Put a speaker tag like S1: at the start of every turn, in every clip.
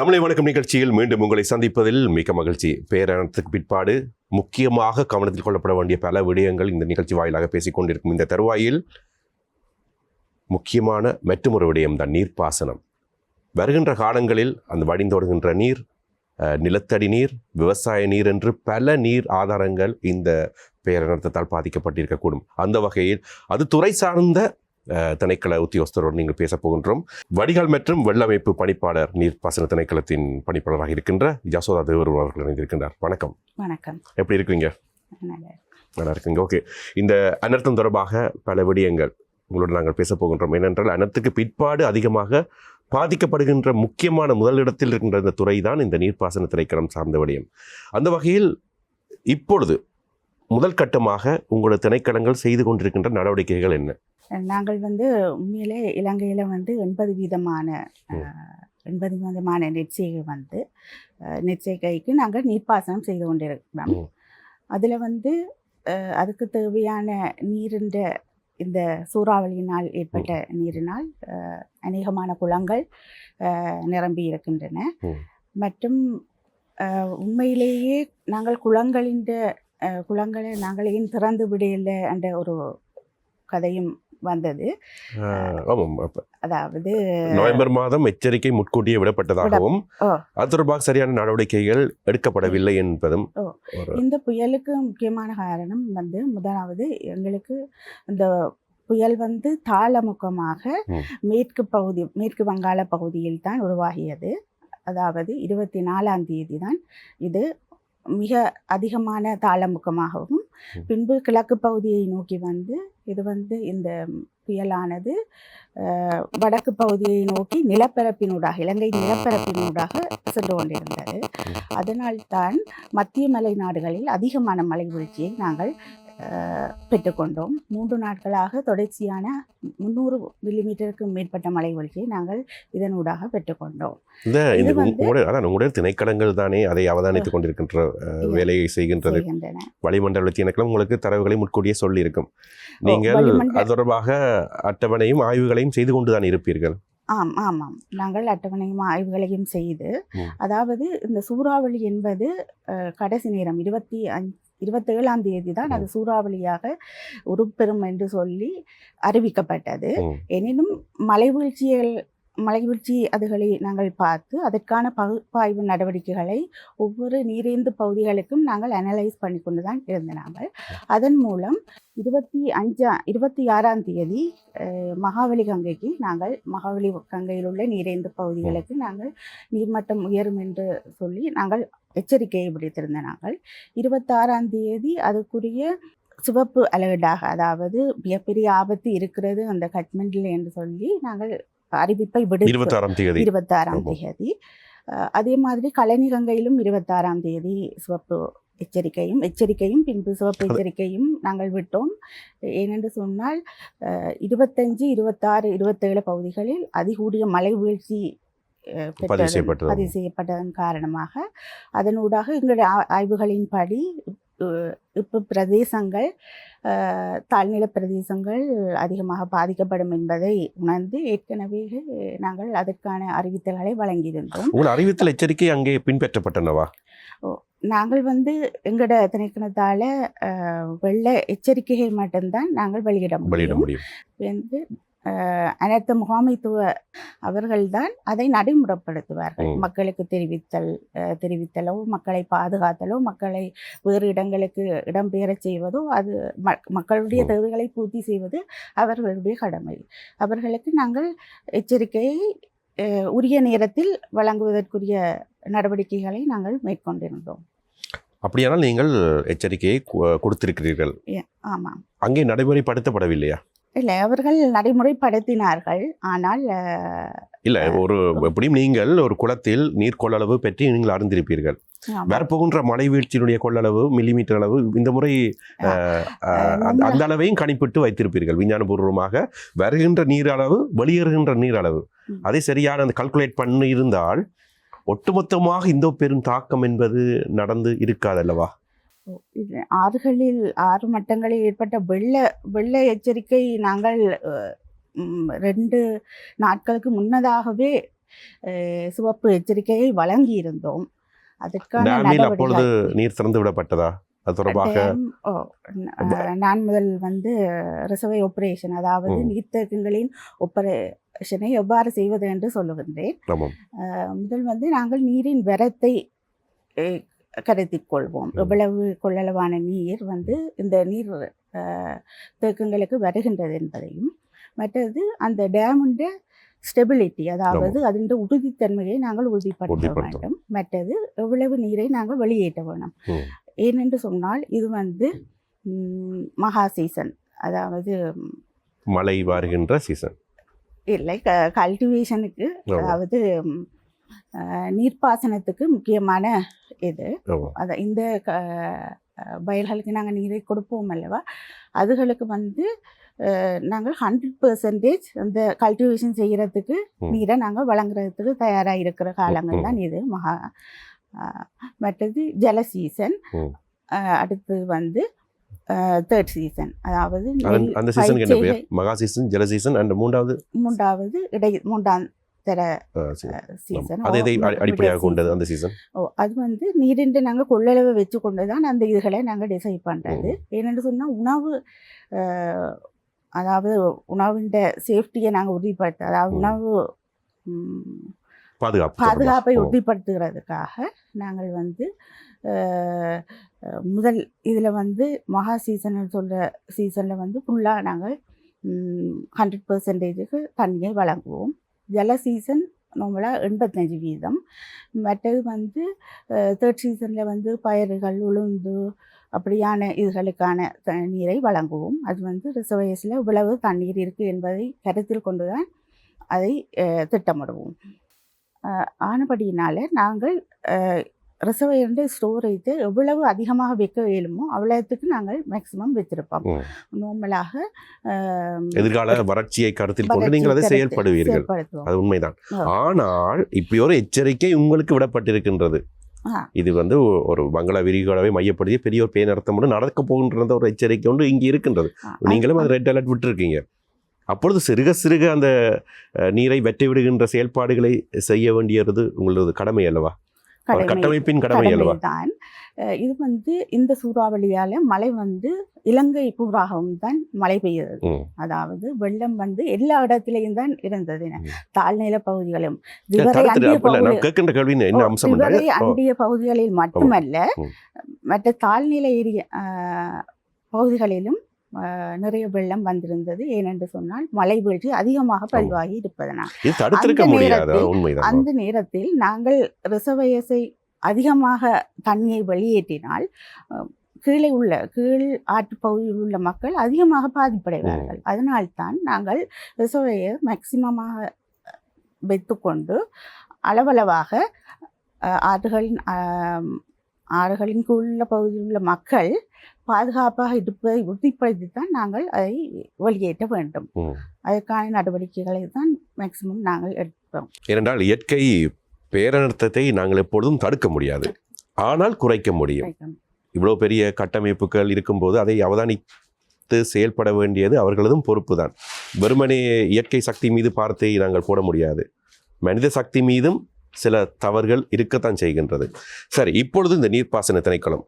S1: தமிழை வணக்கம் நிகழ்ச்சியில் மீண்டும் உங்களை சந்திப்பதில் மிக மகிழ்ச்சி. பேரணத்துக்கு பிற்பாடு முக்கியமாக கவனத்தில் கொள்ளப்பட வேண்டிய பல விடயங்கள் இந்த நிகழ்ச்சி வாயிலாக பேசிக்கொண்டிருக்கும் இந்த தருவாயில் முக்கியமான மற்றொரு விடயம்தான் நீர்ப்பாசனம். வருகின்ற காலங்களில் அந்த வடிந்தோடுகின்ற நீர், நிலத்தடி நீர், விவசாய நீர் என்று பல நீர் ஆதாரங்கள் இந்த பேரணத்தால் பாதிக்கப்பட்டிருக்கக்கூடும். அந்த வகையில் அது துறை சார்ந்த திணைக்கள உத்தியோகஸ்தரோடு நீங்கள் பேச போகின்றோம். வடிகால் மற்றும் வெள்ளமைப்பு பணிப்பாளர் நீர்ப்பாசன திணைக்களத்தின் பணிப்பாளராக இருக்கின்ற யசோதா தேவர் அவர்கள் இணைந்திருக்கின்றார். வணக்கம்.
S2: வணக்கம்.
S1: எப்படி இருக்கீங்க? நல்லா இருக்குங்க. ஓகே, இந்த அனர்த்தம் தொடர்பாக பல விடயங்கள் உங்களோடு நாங்கள் பேச போகின்றோம். ஏனென்றால் அனர்த்துக்கு பிற்பாடு அதிகமாக பாதிக்கப்படுகின்ற முக்கியமான முதலிடத்தில் இருக்கின்ற இந்த துறை தான் இந்த நீர்ப்பாசன திணைக்களம் சார்ந்த விடயம். அந்த வகையில் இப்பொழுது முதல் கட்டமாக உங்களோட திணைக்களங்கள் செய்து கொண்டிருக்கின்ற நடவடிக்கைகள் என்ன?
S2: நாங்கள் உண்மையிலே இலங்கையில் 80% நெற்செய்கைக்கு நாங்கள் நீர்ப்பாசனம் செய்து கொண்டிருக்கிறோம். அதில் அதுக்கு தேவையான நீரின்ற இந்த சூறாவளியினால் ஏற்பட்ட நீரினால் அநேகமான குளங்கள் நிரம்பி இருக்கின்றன. மற்றும் உண்மையிலேயே நாங்கள் குளங்களை நாங்கள் ஏன் திறந்து விடையில்லை என்ற ஒரு கதையும் வந்தது. அதாவது
S1: நவம்பர் மாதம் எச்சரிக்கை முன்கூட்டியே விடப்பட்டதாகவும் அது தொடர்பாக சரியான நடவடிக்கைகள் எடுக்கப்படவில்லை என்பதும்.
S2: இந்த புயலுக்கு முக்கியமான காரணம் முதலாவது எங்களுக்கு இந்த புயல் தாளமுகமாக மேற்கு வங்காள பகுதியில் தான் உருவாகியது. அதாவது 24ஆம் தேதி தான் இது மிக அதிகமான தாளமுகமாகவும், பின்பு கிழக்கு பகுதியை நோக்கி இது இந்த புயலானது வடக்கு பகுதியை நோக்கி நிலப்பரப்பினூடாக, இலங்கை நிலப்பரப்பினூடாக சென்று கொண்டிருந்தது. அதனால்தான் மத்திய மலை நாடுகளில் அதிகமான மழை வீழ்ச்சியை நாங்கள் பெற்றுக்கொண்டோம். 3 நாட்களாக தொடர்ச்சியான 300 மில்லிமீட்டருக்கு மேற்பட்ட மழை வீழ்ச்சியை நாங்கள் இதனூடாக பெற்றுக்கொண்டோம்.
S1: உங்களுடைய திணைக்களங்கள் தானே அதை அவதானித்துக் கொண்டிருக்கின்ற வேலையை செய்கின்றது. வளிமண்டல திணைக்களம் உங்களுக்கு தரவுகளை முன்கூட்டியே சொல்லி இருக்கும். நீங்கள் அது தொடர்பாக அட்டவணையும் ஆய்வுகளையும் செய்து கொண்டுதான் இருப்பீர்கள்.
S2: ஆமாம், நாங்கள் அட்டவணையும் ஆய்வுகளையும் செய்து, அதாவது இந்த சூறாவளி என்பது கடைசி நேரம் 27ஆம் தேதி தான் அது சூறாவளியாக உருப்பெறும் என்று சொல்லி அறிவிக்கப்பட்டது. எனினும் மலைவீழ்ச்சி அதுகளை நாங்கள் பார்த்து அதற்கான பகுப்பாய்வு நடவடிக்கைகளை ஒவ்வொரு நீரேந்து பகுதிகளுக்கும் நாங்கள் அனலைஸ் பண்ணி கொண்டு தான் இருந்தோம். அதன் மூலம் 26ஆம் தேதி மகாவலி கங்கையில் உள்ள நீரேந்து பகுதிகளுக்கு நாங்கள் நீர்மட்டம் உயரும் என்று சொல்லி நாங்கள் எச்சரிக்கையை விடுத்திருந்த நாங்கள் 26ஆம் தேதி அதுக்குரிய சிவப்பு அலர்ட்டாக, அதாவது மிகப்பெரிய ஆபத்து இருக்கிறது அந்த கட்மெண்டில் என்று சொல்லி நாங்கள் அறிவிப்பை விடுத்தோம் 26ஆம் தேதி. அதே மாதிரி கழனி கங்கையிலும் 26ஆம் தேதி சிவப்பு எச்சரிக்கையும் பின்பு சிவப்பு எச்சரிக்கையும் நாங்கள் விட்டோம். ஏனென்று சொன்னால் 25, 26, 27 பகுதிகளில் அதிகூடிய மழை வீழ்ச்சி பதிவு செய்யப்பட்டதன் காரணமாக அதனூடாக எங்களுடைய ஆய்வுகளின்படி இப்போ தாழ்நில பிரதேசங்கள் அதிகமாக பாதிக்கப்படும் என்பதை உணர்ந்து ஏற்கனவே நாங்கள் அதற்கான அறிவித்தல்களை வழங்கியிருந்தோம்.
S1: உங்கள் அறிவித்தல் எச்சரிக்கை அங்கே பின்பற்றப்பட்டனவா?
S2: நாங்கள் திணைக்களத்தால் வெள்ள எச்சரிக்கைகள் மட்டும்தான் நாங்கள் வெளியிட முடியும். அனைத்து முகாமைத்துவ அவர்கள்தான் அதை நடைமுறைப்படுத்துவார்கள். மக்களுக்கு தெரிவித்தலோ, மக்களை பாதுகாத்தலோ, மக்களை வேறு இடங்களுக்கு இடம்பெயரச் செய்வதோ, அது மக்களுடைய தேவைகளை பூர்த்தி செய்வது அவர்களுடைய கடமை. அவர்களுக்கு நாங்கள் எச்சரிக்கையை உரிய நேரத்தில் வழங்குவதற்குரிய நடவடிக்கைகளை நாங்கள் மேற்கொண்டிருந்தோம்.
S1: அப்படியானால் நீங்கள் எச்சரிக்கையை கொடுத்திருக்கிறீர்கள்.
S2: ஆமாம்.
S1: அங்கே நடைமுறைப்படுத்தப்படவில்லையா?
S2: இல்லை, அவர்கள் நடைமுறைப்படுத்தினார்கள். ஆனால்
S1: எப்படியும் நீங்கள் ஒரு குளத்தில் நீர் கொள்ளளவு பற்றி நீங்கள் அறிந்திருப்பீர்கள். வரப்போகின்ற மழை வீழ்ச்சியினுடைய கொள்ளளவு மில்லிமீட்டர் அளவு இந்த முறை அந்த அளவையும் கணிப்பிட்டு வைத்திருப்பீர்கள். விஞ்ஞானபூர்வமாக வருகின்ற நீர் அளவு, வெளியேறுகின்ற நீர் அளவு, அதை சரியான அந்த கால்குலேட் பண்ணி இருந்தால் ஒட்டுமொத்தமாக இந்த பெரும் தாக்கம் என்பது நடந்து இருக்காதல்லவா?
S2: ஆறுகளில் 6 மட்டங்களில் ஏற்பட்ட வெள்ள எச்சரிக்கை நாங்கள் 2 நாட்களுக்கு முன்னதாகவே சிவப்பு எச்சரிக்கையை வழங்கியிருந்தோம். அதற்கான
S1: டேமில் அப்பொழுது
S2: நடவடிக்கைகள்
S1: நீர் திறந்து விடப்பட்டதா? அது தொடர்பாக
S2: டேம் நான் முதல் வந்து ரிசர்வை ஆபரேஷன், அதாவது
S1: ம்.
S2: நீர்த்தேக்கங்களின் ஆபரேஷனை எவ்வாறு செய்வது என்று சொல்லுகின்றேன்.
S1: ஆமாம்.
S2: முதல் வந்து நாங்கள் நீரின் வரத்தை அஹ், கருத்தில் கொள்வோம்.
S1: ம்.
S2: எவ்வளவு கொள்ளளவான நீர் வந்து இந்த நீர் தேக்கங்களுக்கு வருகின்றது என்பதையும், மற்றது அந்த டேமுண்ட ஸ்டெபிலிட்டி, அதாவது அதன் உறுதித்தன்மையை நாங்கள் உறுதிப்படுத்த
S1: உறுதிப்படுத்தும்.
S2: வேண்டும். மற்றது எவ்வளவு நீரை நாங்கள் வெளியேற்ற வேணும்.
S1: ம்.
S2: ஏனென்று சொன்னால் இது வந்து மகா சீசன், அதாவது
S1: மழை வருகின்ற சீசன்.
S2: இல்லை கல்டிவேஷனுக்கு,
S1: ஆமா.
S2: அதாவது நீர்ப்பாசனத்துக்கு முக்கியமான இது.
S1: ஆமாம்.
S2: அதை இந்த வயல்களுக்கு நாங்கள் நீரை கொடுப்போம் அல்லவா, அதுகளுக்கு வந்து நாங்கள் 100% அந்த கல்டிவேஷன் செய்கிறதுக்கு
S1: ம்.
S2: நீரை நாங்கள் வழங்குறதுக்கு தயாராக இருக்கிற காலங்கள்
S1: ம்.
S2: தான் இது மகா. மற்றது ஜல சீசன்,
S1: ம்.
S2: அடுத்து வந்து தேர்ட் சீசன், அதாவது
S1: அந்த சீசனுக்கு என்ன பேர்? மகா சீசன், ஜல சீசன் அண்ட் மூன்றாவது
S2: மூன்றாம் தர சீசன்.
S1: அது எதை அடிப்படையாக கொண்டது அந்த சீசன்?
S2: அது வந்து நீரின்று நாங்கள் கொள்ளளவை வச்சு கொண்டு தான் அந்த இதுகளை நாங்கள் டிசைட் பண்ணுறது. ஏனென்று சொன்னால் உணவு, அதாவது உணவின் சேஃப்டியை நாங்கள் உறுதிப்படுத்த, அதாவது உணவு பாதுகாப்பை உறுதிப்படுத்துகிறதுக்காக நாங்கள் வந்து முதல் இதில் வந்து மகா சீசன் சொல்கிற சீசனில் வந்து ஃபுல்லாக நாங்கள் 100%க்கு தண்ணியை வழங்குவோம். ஜல சீசன் நார்மலாக 85%. மற்றது வந்து தேர்ட் சீசனில் வந்து பயிர்கள், உளுந்து அப்படியான இதுகளுக்கான நீரை வழங்குவோம். அது வந்து ரிசர்வாயர்ஸில் இவ்வளவு தண்ணீர் இருக்குது என்பதை கருத்தில் கொண்டு தான் அதை திட்டமிடுவோம். ஆனபடியினால் நாங்கள் ரிசர்வாயர் ஸ்டோரேஜை எவ்வளவு அதிகமாக வைக்க இயலுமோ அவ்வளவுக்கு நாங்கள் மேக்சிமம் வச்சிருப்போம். நார்மலாக
S1: எதிர்கால வறட்சியை கருத்தில் கொண்டு நீங்கள் அதை செயல்படுவீர்கள், அது உண்மைதான். ஆனால் இப்படி ஒரு எச்சரிக்கை உங்களுக்கு விடப்பட்டிருக்கின்றது. இது வந்து ஒரு வங்கள விரிகுடாவை மையப்படுத்தி பெரிய ஒரு பேனர்த்தமுடன் நடக்க போகின்ற ஒரு எச்சரிக்கை ஒன்று இங்கே இருக்கின்றது. நீங்களும் அது ரெட் அலர்ட் விட்டுருக்கீங்க. அப்பொழுது சிறுக சிறுக அந்த நீரை வெற்றி விடுகின்ற செயல்பாடுகளை செய்ய வேண்டியது உங்களது கடமை அல்லவா? கட்டமைப்பின் கடமை அல்லவா?
S2: தான். இது வந்து இந்த சூறாவளியால மழை வந்து இலங்கை பூராகவும் தான் மழை பெய்யுது. அதாவது வெள்ளம் வந்து எல்லா இடத்திலையும் தான் இருந்தது. தாழ்நில பகுதிகளும் அண்டிய பகுதிகளில் மட்டுமல்ல, மற்ற தாழ்நில ஏரியா பகுதிகளிலும் நிறைய வெள்ளம் வந்திருந்தது. ஏனென்று சொன்னால் மழை வீழ்ச்சி அதிகமாக பதிவாகி இருப்பதனால் அந்த நேரத்தில் நாங்கள் ரிசர்வாயர்ஸை அதிகமாக தண்ணியை வெளியேற்றினால் கீழே உள்ள கீழ் ஆற்று பகுதியில் உள்ள மக்கள் அதிகமாக பாதிப்படைவார்கள். அதனால்தான் நாங்கள் ரிசர்வாயர் மேக்சிமமாக வைத்துக்கொண்டு அளவளவாக ஆறுகளின் கீழுள்ள பகுதியில் உள்ள மக்கள் பாதுகாப்பாக இருப்பதை உறுதிப்படுத்தி தான் நாங்கள் அதை வெளியேற்ற வேண்டும். அதற்கான நடவடிக்கைகளை தான் மேக்சிமம் நாங்கள் எடுப்போம்.
S1: ஏனென்றால் இயற்கை பேரனர்த்தத்தை நாங்கள் எப்பொழுதும் தடுக்க முடியாது, ஆனால் குறைக்க முடியும். இவ்வளோ பெரிய கட்டமைப்புகள் இருக்கும்போது அதை அவதானித்து செயல்பட வேண்டியது அவர்களதும் பொறுப்பு தான். வெறுமனே இயற்கை சக்தி மீது பார்த்தை நாங்கள் போட முடியாது, மனித சக்தி மீதும் சில தவறுகள் இருக்கத்தான் செய்கின்றது. சரி, இப்பொழுது இந்த நீர்ப்பாசன திணைக்களம்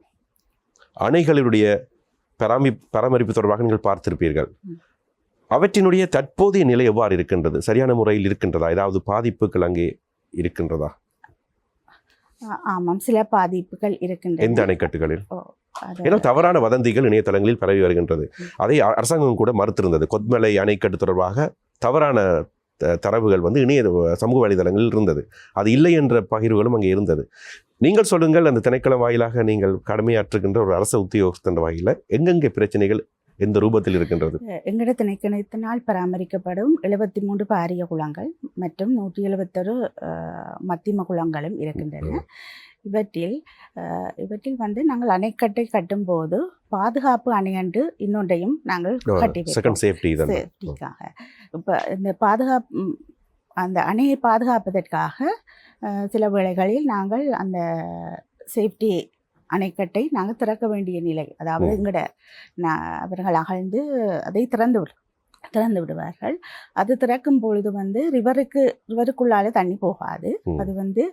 S1: அணைகளுடைய பராமரிப்பு தொடர்பாக நீங்கள் பார்த்திருப்பீர்கள். அவற்றினுடைய தற்போதைய நிலை எவ்வாறு இருக்கின்றது? சரியான முறையில் இருக்கின்றதா? ஏதாவது பாதிப்புகள் அங்கே இருக்கின்றதா?
S2: ஆமாம், சில பாதிப்புகள் இருக்கின்றன.
S1: எந்த அணைக்கட்டுகளில்? ஏன்னா தவறான வதந்திகள் இணையதளங்களில் பரவி வருகின்றது. அதை அரசாங்கம் கூட மறுத்திருந்தது. கொத்மலை அணைக்கட்டு தொடர்பாக தவறான தரவுகள் வந்து சமூக வலைதளங்களில் இருந்தது. அது இல்லை என்ற பகிர்வுகளும் அங்கே இருந்தது. நீங்கள் சொல்லுங்கள், அந்த திணைக்களம் வாயிலாக நீங்கள் கடமையாற்றுகின்ற ஒரு அரசு உத்தியோகஸ்தன் வாயில எங்கெங்கே பிரச்சனைகள் எந்த ரூபத்தில் இருக்கின்றது?
S2: எங்கட திணைக்களத்தினால் பராமரிக்கப்படும் 73 பாரிய குளங்கள் மற்றும் 171 மத்திம குளங்களும் இருக்கின்றன. இவற்றில் வந்து நாங்கள் அணைக்கட்டை கட்டும் போது பாதுகாப்பு அணையன்று இன்னொன்றையும் நாங்கள் சேஃப்டிக்காக. இப்போ இந்த அந்த அணையை பாதுகாப்பதற்காக சில வேளைகளில் நாங்கள் அந்த சேஃப்டி அணைக்கட்டை நாங்கள் திறக்க வேண்டிய நிலை, அதாவது அவர்கள் அகழ்ந்து அதை திறந்து திறந்து விடுவார்கள். அது திறக்கும் பொழுது வந்து ரிவருக்குள்ளால தண்ணி போகாது. அது வந்து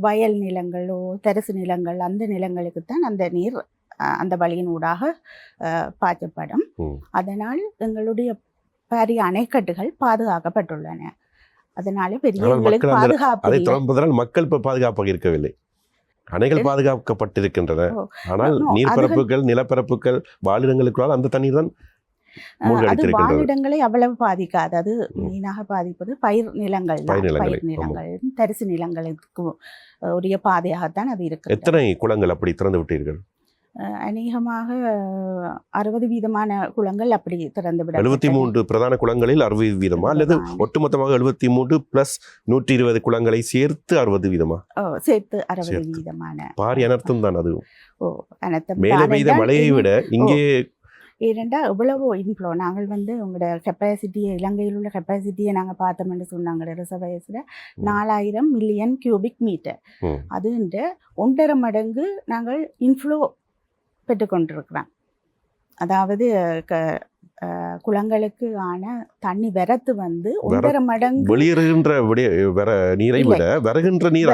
S2: வயல் நிலங்களோ தரிசு நிலங்கள் அந்த நிலங்களுக்கு தான் அந்த நீர் அந்த வழியின் ஊடாக பாய்ச்சப்படும். அதனால் எங்களுடைய பாரிய அணைக்கட்டுகள் பாதுகாக்கப்பட்டுள்ளன. அதனால பெரிய எங்களுக்கு பாதுகாப்பு.
S1: மக்கள் இப்ப பாதுகாப்பாக இருக்கவில்லை, அணைகள் பாதுகாக்கப்பட்டிருக்கின்றன. ஆனால் நீர்ப்பரப்புகள் நிலப்பரப்புகள் வாழிடங்களுக்குள்ளால் அந்த தண்ணீர் தான்
S2: அது வாழிடங்களை அவ்வளவு பாதிக்காது. அது மெயினாக பாதிப்பது பயிர் நிலங்கள், தரிசு நிலங்களுக்கு உரிய பாதையாகத்தான் அது இருக்கு.
S1: எத்தனை குளங்கள் அப்படி திறந்து விட்டீர்கள்?
S2: அநேகமாக 60% குளங்கள் அப்படி திறந்து விட.
S1: 73 பிரதான குளங்களில் 60% அல்லது ஒட்டுமொத்தமாக 73 பிளஸ் 120 குளங்களை சேர்த்து 60%?
S2: சேர்த்து 60%.
S1: பாரி அனர்த்தம் தான் அது.
S2: அனர்த்தம்.
S1: மேலே பெய்த மழையை விட இங்கே
S2: ஏனெண்டா எவ்வளவோ இன்ஃப்ளோ. நாங்கள் வந்து உங்களோட கெப்பாசிட்டியை, இலங்கையில் உள்ள கெப்பாசிட்டியை நாங்கள் பார்த்தோம்னு சொன்னாங்க. ரிசர்வாயர்ஸில் 4000 மில்லியன் கியூபிக் மீட்டர். அது 1.5 மடங்கு நாங்கள் இன்ஃப்ளோ பெற்றுக்கொண்டிருக்கிறோம். அதாவது குளங்களுக்கு ஆன தண்ணி வரத்து வந்து 1.5 மடங்கு
S1: வெளியேறுகின்ற நீரை விட வருகின்ற நீர்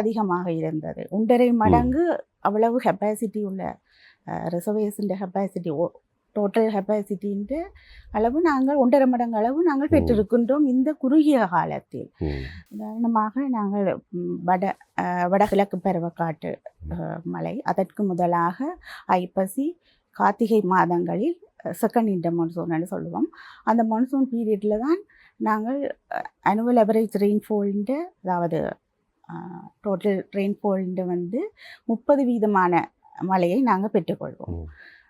S2: அதிகமாக இருந்தது. 1.5 மடங்கு அவ்வளவு கெப்பாசிட்டி உள்ள ரிசர்வேஷன் கெப்பாசிட்டி, டோட்டல் கெப்பாசிட்டின்ற அளவு நாங்கள் 1.5 மடங்கு அளவு நாங்கள் பெற்றிருக்கின்றோம் இந்த குறுகிய காலத்தில். உதாரணமாக நாங்கள் வடகிழக்கு பருவக்காற்று மழை, அதற்கு முதலாக ஐப்பசி கார்த்திகை மாதங்களில் செகண்ட் இன்டர் மான்சூன் சொல்லுவோம். அந்த மான்சூன் பீரியடில் தான் நாங்கள் அனுவல் அவரேஜ் ரெயின்ஃபால்ன்ற, அதாவது டோட்டல் ரெயின்ஃபால்ன்ற வந்து 30% மழையை நாங்கள் பெற்றுக்கொள்வோம்.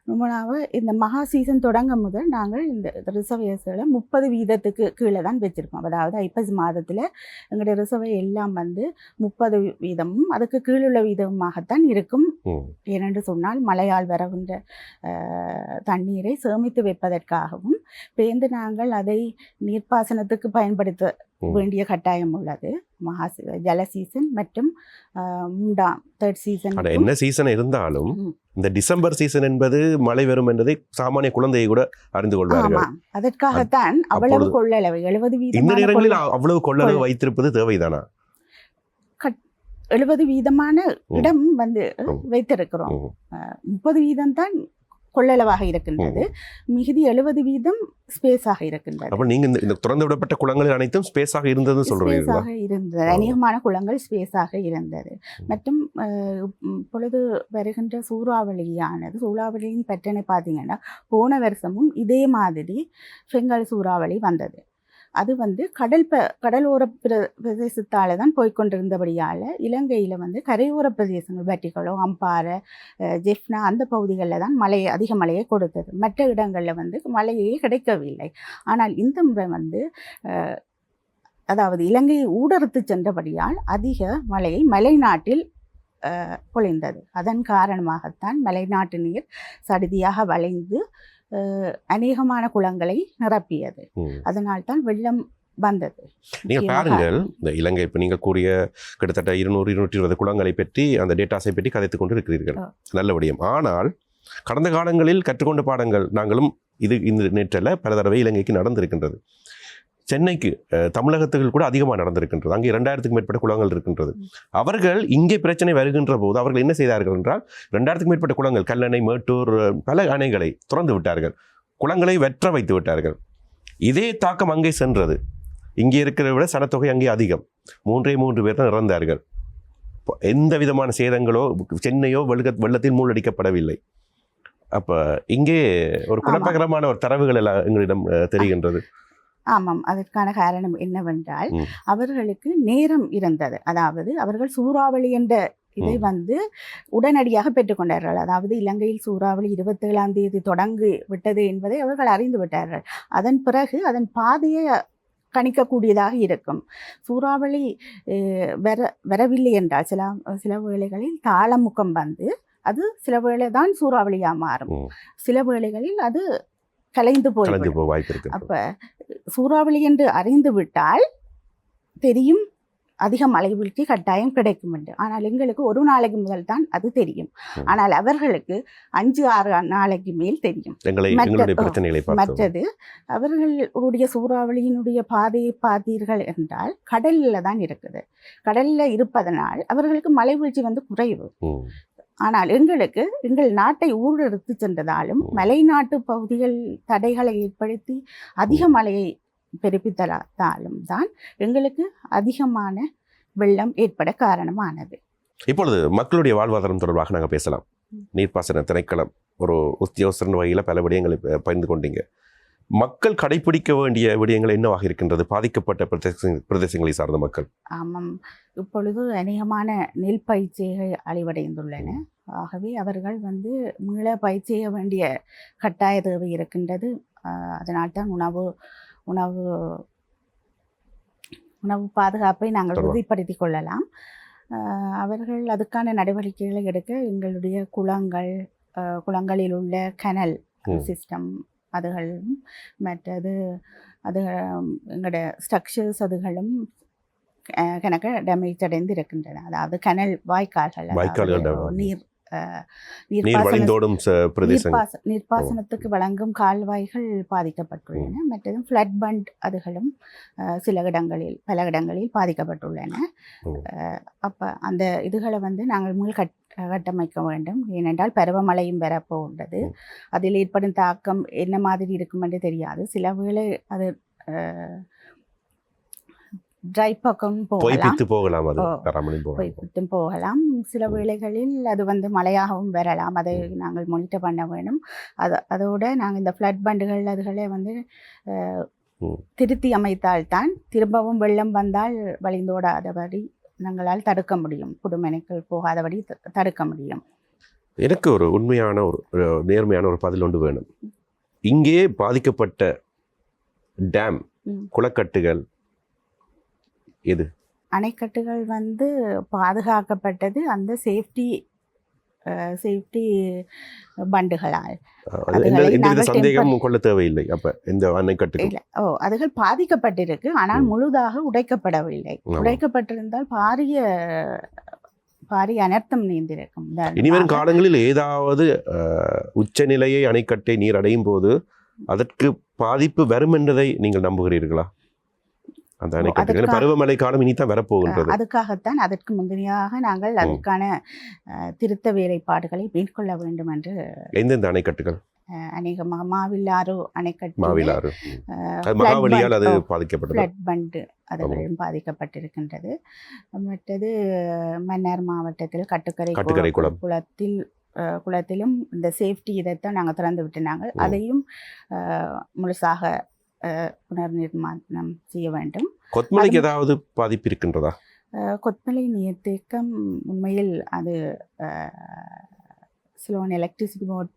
S2: ரொம்பனாக இந்த மகா சீசன் தொடங்க முதல் நாங்கள் இந்த ரிசர்வேர்ஸில் 30% கீழே தான் வச்சுருக்கோம். அதாவது ஐப்பசி மாதத்தில் எங்களுடைய ரிசர்வே எல்லாம் வந்து 30% அதுக்கு கீழுள்ள வீதமாகத்தான் இருக்கும். ஏனென்று சொன்னால் மழையால் வருகின்ற தண்ணீரை சேமித்து வைப்பதற்காகவும் பேர்ந்து நாங்கள் அதை நீர்ப்பாசனத்துக்கு பயன்படுத்த வேண்டிய கட்டாயம் உள்ளது. ஜல சீசன் மற்றும் 3rd சீசன்.
S1: என்ன சீசன் இருந்தாலும் இந்த டிசம்பர் சீசன் என்பது மழை வரும் என்பதை சாமானிய குழந்தையை கூட அறிந்து கொள்வார்கள்.
S2: அதற்காகத்தான் அவ்வளவு கொள்ளளவு 70%.
S1: இந்த நேரங்களில் அவ்வளவு கொள்ளளவு வைத்திருப்பது தேவைதானா?
S2: 70% இடம் வந்து வைத்திருக்கிறோம். 30% தான் கொள்ளளவாக இருக்கின்றது, மிகுதி 70% ஸ்பேஸாக இருக்கின்றது.
S1: அப்ப நீங்க இந்த திறந்து விடப்பட்ட குளங்கள் அனைத்தும் ஸ்பேஸாக இருந்தது சொல்றீங்களா?
S2: இருந்தது, அநேகமான குளங்கள் ஸ்பேஸாக இருந்தது. மற்றும் பொழுது வருகின்ற சூறாவளியின் பற்றனை பார்த்தீங்கன்னா போன வருஷமும் இதே மாதிரி பெங்கால் சூறாவளி வந்தது. அது வந்து கடலோர பிரதேசத்தால் தான் போய்கொண்டிருந்தபடியால் இலங்கையில் வந்து கரையோர பிரதேசங்கள் வட்டிகளோ அம்பாறை ஜெஃப்னா அந்த பகுதிகளில் தான் அதிக மழையை கொடுத்தது. மற்ற இடங்களில் வந்து மழையே கிடைக்கவில்லை. ஆனால் இந்த முறை வந்து அதாவது இலங்கையை ஊடறுத்து சென்றபடியால் அதிக மழையை மலைநாட்டில் பொழிந்தது. அதன் காரணமாகத்தான் மலைநாட்டு நீர் சடுதியாக வளைந்து அநேகமான குளங்களை நிரப்பியது. அதனால்தான் வெள்ளம் வந்தது.
S1: நீங்கள் பாருங்கள், இந்த இலங்கை இப்போ நீங்கள் கூறிய கிட்டத்தட்ட 200-220 குளங்களை பற்றி அந்த டேட்டாஸை பற்றி கதைத்து கொண்டு இருக்கிறீர்கள், நல்ல விடயம். ஆனால் கடந்த காலங்களில் கற்றுக்கொண்ட பாடங்கள் நாங்களும் இந்த நேற்றில் பல தடவை இலங்கைக்கு நடந்திருக்கின்றது. சென்னைக்கு தமிழகத்துக்கு கூட அதிகமாக நடந்திருக்கின்றது. அங்கே 2000க்கும் மேற்பட்ட குளங்கள் இருக்கின்றது. அவர்கள் இங்கே பிரச்சனை வருகின்ற போது அவர்கள் என்ன செய்தார்கள் என்றால் 2000க்கும் மேற்பட்ட குளங்கள், கல்லணை, மேட்டூர், பல அணைகளை திறந்து விட்டார்கள், குளங்களை வெற்ற வைத்து விட்டார்கள். இதே தாக்கம் அங்கே சென்றது. இங்கே இருக்கிறத விட சனத்தொகை அங்கே அதிகம். 3 பேர் தான் இறந்தார்கள். எந்த விதமான சேதங்களோ சென்னையோ வெள்ளத்தில் மூழ்கடிக்கப்படவில்லை. அப்போ இங்கே ஒரு குழப்பகரமான ஒரு தரவுகள் எல்லாம் எங்களிடம் தெரிகின்றது.
S2: ஆமாம், அதற்கான காரணம் என்னவென்றால் அவர்களுக்கு நேரம் இருந்தது. அதாவது அவர்கள் சூறாவளி என்ற இதை வந்து உடனடியாக பெற்றுக்கொண்டார்கள். அதாவது இலங்கையில் சூறாவளி 27ஆம் தேதி தொடங்கி விட்டது என்பதை அவர்கள் அறிந்து விட்டார்கள். அதன் பிறகு அதன் பாதையை கணிக்கக்கூடியதாக இருக்கும். சூறாவளி வரவில்லை என்றால் சில வேளைகளில் தாளமுக்கம் வந்து அது சில வேளை தான் சூறாவளியாக மாறும், சில வேளைகளில் அது கலைந்து போய்
S1: வாய்ப்பு.
S2: அப்ப சூறாவளி என்று அறிந்து விட்டால் தெரியும் அதிக மழை வீழ்ச்சி கட்டாயம் கிடைக்கும் என்று. ஆனால் எங்களுக்கு ஒரு நாளைக்கு முதல் தான் அது தெரியும். ஆனால் அவர்களுக்கு 5-6 நாளைக்கு மேல் தெரியும். மற்றது அவர்களுடைய சூறாவளியினுடைய பாதையை பார்த்தீர்கள் என்றால் கடலில் தான் இருக்குது. கடலில் இருப்பதனால் அவர்களுக்கு மழை வீழ்ச்சி வந்து குறைவு. ஆனால் எங்கள் நாட்டை ஊரெடுத்து சென்றதாலும் மலைநாட்டு பகுதிகள் தடைகளை ஏற்படுத்தி அதிக மழையை பெருப்பித்ததாலும் தான் எங்களுக்கு அதிகமான வெள்ளம் ஏற்பட காரணமானது.
S1: இப்பொழுது மக்களுடைய வாழ்வாதாரம் தொடர்பாக நாங்கள் பேசலாம். நீர்ப்பாசன திணைக்களம் ஒரு உத்தியோகஸ்தர் வகையில் பல விடயங்களை பகிர்ந்து கொண்டீங்க. மக்கள் கடைபிடிக்க வேண்டிய விடயங்கள் என்னவாக இருக்கின்றது பாதிக்கப்பட்ட பிரதேசங்களை சார்ந்த மக்கள்?
S2: ஆமாம், இப்பொழுது அநேகமான நெல் பயிற்சிகள் அழிவடைந்துள்ளன. ஆகவே அவர்கள் வந்து மீள பயிர் செய்ய வேண்டிய கட்டாய தேவை இருக்கின்றது. அதனால்தான் உணவு பாதுகாப்பை நாங்கள் உறுதிப்படுத்திக் கொள்ளலாம். அவர்கள் அதுக்கான நடவடிக்கைகளை எடுக்க எங்களுடைய குளங்களில் உள்ள கனல் சிஸ்டம் அதுகளும் மற்றது எங்களோட ஸ்ட்ரக்சர்ஸ் அதுகளும் கணக்க டேமேஜ் அடைந்து இருக்கின்றன. அதாவது கனல் வாய்க்கால்கள் நீர்ப்பாசனத்துக்கு வழங்கும் கால்வாய்கள் பாதிக்கப்பட்டுள்ளன. மற்றதும் ஃப்ளட் பண்ட் அதுகளும் பல இடங்களில் பாதிக்கப்பட்டுள்ளன. அப்போ அந்த இதுகளை வந்து நாங்கள் கட்டமைக்க வேண்டும். ஏனென்றால் பருவமழையும் வரப்போகின்றது. அதில் ஏற்படும் தாக்கம் என்ன மாதிரி இருக்கும் என்று தெரியாது. சில வேளை அது ட்ரை பக்கம் போகலாம். சில வேளைகளில் அது வந்து மழையாகவும் வரலாம். அதை நாங்கள் மானிட்டர் பண்ண வேண்டும். அதோட நாங்கள் இந்த ஃப்ளட் பண்டுகள் அதுகளே வந்து திருத்தி அமைத்தால்தான் திரும்பவும் வெள்ளம் வந்தால் வழிந்தோடாதபடி நாங்களால் தடுக்க முடியும். குடிமனைகள் போகாதபடி தடுக்க முடியும்.
S1: எனக்கு ஒரு உண்மையான ஒரு நேர்மையான ஒரு பதில் ஒன்று வேணும். இங்கே பாதிக்கப்பட்ட டேம் குளக்கட்டுகள் எது?
S2: அணைக்கட்டுகள் வந்து பாதுகாக்கப்பட்டது அந்த சேஃப்டி பண்டுகளால்.
S1: சந்தேகம் கொள்ள தேவையில்லை. அப்ப இந்த அணைக்கட்டுகள்
S2: இல்லை, அதுகள் பாதிக்கப்பட்டிருக்கு. ஆனால் முழுதாக உடைக்கப்படவில்லை. உடைக்கப்பட்டிருந்தால் பாரிய அனர்த்தம் நேர்ந்திருக்கும்.
S1: இனிவரும் காலங்களில் ஏதாவது உச்சநிலையை அணைக்கட்டை நீர் அடையும் போது அதற்கு பாதிப்பு வரும் என்பதை நீங்கள் நம்புகிறீர்களா? அந்த அணைக்கட்டுகள் பருவமழை காலம் இனித்தான் வரப்போகின்றது.
S2: அதுக்காகத்தான் அதற்கு முந்தையாக நாங்கள் அதுக்கான திருத்த வேலைப்பாடுகளை மேற்கொள்ள வேண்டும் என்று.
S1: எந்தெந்த அணைக்கட்டுகள்?
S2: அநேகமாக மாவிலாறு அணைக்கட்டு,
S1: மகாவலியால் அது பாதிக்கப்பட்டது.
S2: ஃப்ளட் பண்டு அதுகளும் பாதிக்கப்பட்டிருக்கின்றது. மற்றது மன்னார் மாவட்டத்தில் கட்டுக்கரை குளத்திலும் இந்த சேஃப்டி இதைத்தான் நாங்கள் திறந்து விட்டுனாங்க. அதையும் முழுசாக புனர்நிர்மாணம் செய்ய வேண்டும்.
S1: கொத்மலைக்கு ஏதாவது பாதிப்பு இருக்கின்றதா?
S2: கொத்மலை நீர்த்தேக்கம் உண்மையில் அது சிலோன் எலக்ட்ரிசிட்டி போர்ட்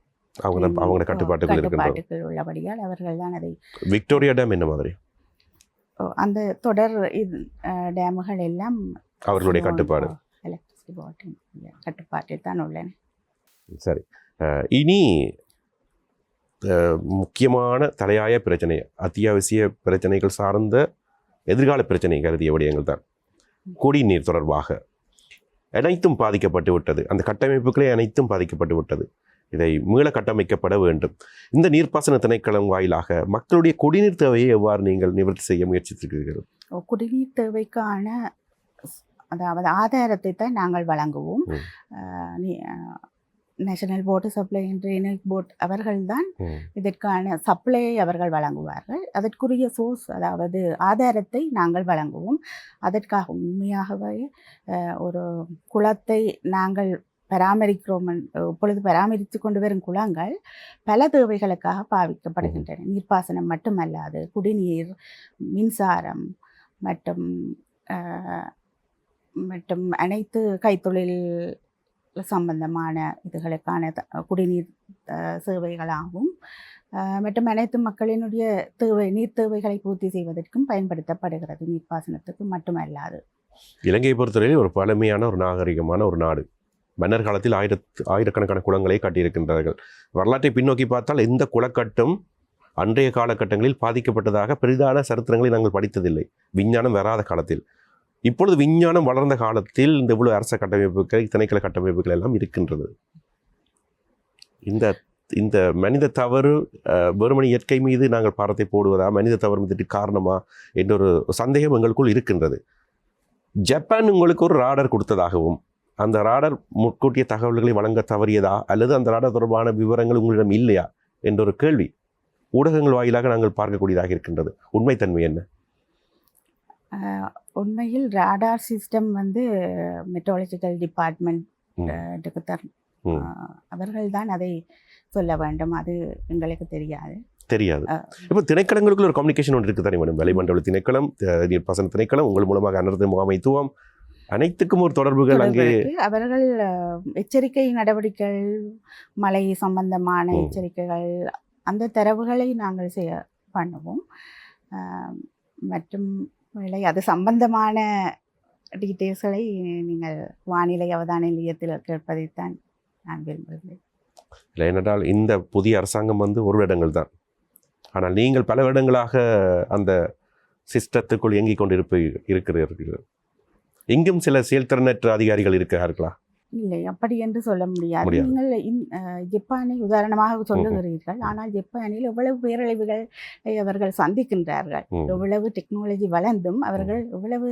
S1: அவங்க கட்டுப்பாட்டுகள்
S2: உள்ளபடியால் அவர்கள் தான் அதை.
S1: விக்டோரியா டேம் என்ன மாதிரி?
S2: அந்த தொடர் டேமுகள் எல்லாம்
S1: அவர்களுடைய கட்டுப்பாடு,
S2: எலக்ட்ரிசிட்டி போர்ட்டின் கட்டுப்பாட்டில் தான் உள்ளன.
S1: சரி, இனி முக்கியமான தலையாய பிரச்சனை, அத்தியாவசிய பிரச்சனைகள் சார்ந்த எதிர்கால பிரச்சனை கருதிய விடயங்கள் தான். குடிநீர் தொடர்பாக அனைத்தும் பாதிக்கப்பட்டு விட்டது. அந்த கட்டமைப்புகளே அனைத்தும் பாதிக்கப்பட்டு விட்டது. இதை மீள கட்டமைக்கப்பட வேண்டும். இந்த நீர்ப்பாசன திணைக்களம் வாயிலாக மக்களுடைய குடிநீர் தேவையை எவ்வாறு நீங்கள் நிவர்த்தி செய்ய முயற்சித்திருக்கிறீர்கள்?
S2: குடிநீர் தேவைக்கான அதாவது ஆதாரத்தை தான் நாங்கள் வழங்குவோம். National water supply and drainage board அவர்கள்தான் இதற்கான சப்ளையை அவர்கள் வழங்குவார்கள். அதற்குரிய சோர்ஸ் அதாவது ஆதாரத்தை நாங்கள் வழங்குவோம். அதற்காக உண்மையாகவே ஒரு குளத்தை நாங்கள் பராமரிக்கிறோம். இப்பொழுது பராமரித்து கொண்டு வரும் குளங்கள் பல தேவைகளுக்காக பாவிக்கப்படுகின்றன. நீர்ப்பாசனம் மட்டுமல்லாது குடிநீர், மின்சாரம் மற்றும் அனைத்து கைத்தொழில் சம்பந்தமான இதுகளுக்கான குடிநீர் சேவைகளாகவும் மற்றும் அனைத்து மக்களினுடைய நீர் தேவைகளை பூர்த்தி செய்வதற்கும் பயன்படுத்தப்படுகிறது. நீர்ப்பாசனத்துக்கு மட்டுமல்லாது.
S1: இலங்கையை பொறுத்தவரையில் ஒரு பழமையான ஒரு நாகரிகமான ஒரு நாடு. மன்னர் காலத்தில் ஆயிரக்கணக்கான குளங்களை கட்டியிருக்கின்றார்கள். வரலாற்றை பின்னோக்கி பார்த்தால் எந்த குளக்கட்டும் அன்றைய காலகட்டங்களில் பாதிக்கப்பட்டதாக பெரிதான சரித்திரங்களை நாங்கள் படித்ததில்லை. விஞ்ஞானம் வராத காலத்தில் இப்பொழுது விஞ்ஞானம் வளர்ந்த காலத்தில் இந்த இவ்வளவு அரச கட்டமைப்புகள் திணைக்கள கட்டமைப்புகள் எல்லாம் இருக்கின்றது. இந்த இந்த மனித தவறு வெறுமனி இயற்கை மீது நாங்கள் பாரத்தை போடுவதா, மனித தவறு மீது காரணமா என்ற ஒரு சந்தேகம் எங்களுக்குள் இருக்கின்றது. ஜப்பான் உங்களுக்கு ஒரு ராடர் கொடுத்ததாகவும் அந்த ராடர் முன்கூட்டிய தகவல்களை வழங்க தவறியதா அல்லது அந்த ராடர் தொடர்பான விவரங்கள் உங்களிடம் இல்லையா என்ற ஒரு கேள்வி ஊடகங்கள் வாயிலாக நாங்கள் பார்க்கக்கூடியதாக இருக்கின்றது. உண்மைத்தன்மை என்ன?
S2: உண்மையில் ராடார் சிஸ்டம் வந்து மெட்ரோலஜிக்கல் டிபார்ட்மெண்ட்டுக்கு அவர்கள் தான் அதை சொல்ல வேண்டும். அது எங்களுக்கு தெரியாது.
S1: இப்போ திணைக்களங்களுக்குள்ள ஒரு கம்யூனிகேஷன் ஒன்று இருக்குது தானே மேடம்? வளிமண்டல திணைக்களம், நீர்ப்பாசன திணைக்களம், உங்கள் மூலமாக அனர்த்த முகாமைத்துவம், அனைத்துக்கும் ஒரு தொடர்புகள் அங்கே.
S2: அவர்கள் எச்சரிக்கை நடவடிக்கைகள், மழை சம்பந்தமான எச்சரிக்கைகள், அந்த தரவுகளை நாங்கள் பண்ணுவோம். மற்றும் அது சம்பந்தமான டீட்டெயில்ஸ்களை நீங்கள் வானிலை அவதான நிலையத்தில் கேட்பதைத்தான் நான் விரும்புகிறேன்.
S1: இல்லை, ஏனென்றால் இந்த புதிய அரசாங்கம் வந்து ஒரு இடங்கள் தான், ஆனால் நீங்கள் பல இடங்களாக அந்த சிஸ்டத்துக்குள் இயங்கிக் கொண்டு இருக்கிறீர்கள். எங்கும் சில செயல்திறனற்ற அதிகாரிகள் இருக்கிறார்களா?
S2: இல்லை, அப்படி என்று சொல்ல முடியாது. நீங்கள் ஜப்பானை உதாரணமாக சொல்லுகிறீர்கள், ஆனால் ஜப்பானில் எவ்வளவு பேரழிவுகளை அவர்கள் சந்திக்கின்றார்கள். எவ்வளவு டெக்னாலஜி வளர்ந்தும் அவர்கள் எவ்வளவு